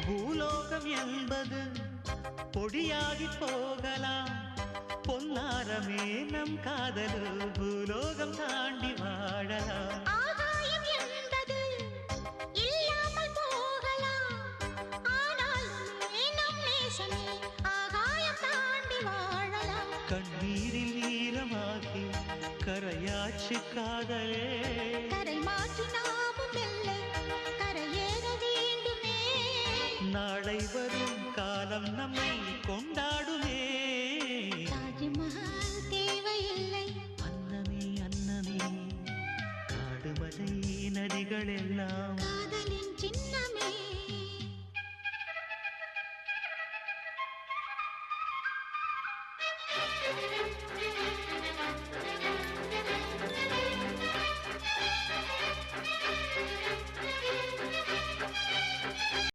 பூலோகம் என்பது பொடியாகி போகலாம், பொன்னாரமே நம் காதல் பூலோகம் தாண்டி வாழலாம். ஆகாயம் என்பது இல்லாமல் போகலாம், ஆனால் நம் நேசமே ஆகாயம் தாண்டி வாழலாம். கண்ணீரில் ஈரமாகி கரையாச்சு காதலே, கரை மாற்றி நாமும் இல்லை கரையேற வேண்டுமே. நாளை வரும் காலம் நம்மை கொண்டாடுமே. தாஜ்மஹால் தேவையில்லை அன்னமே அன்னமே, காடுமலை நதிகளெல்லாம்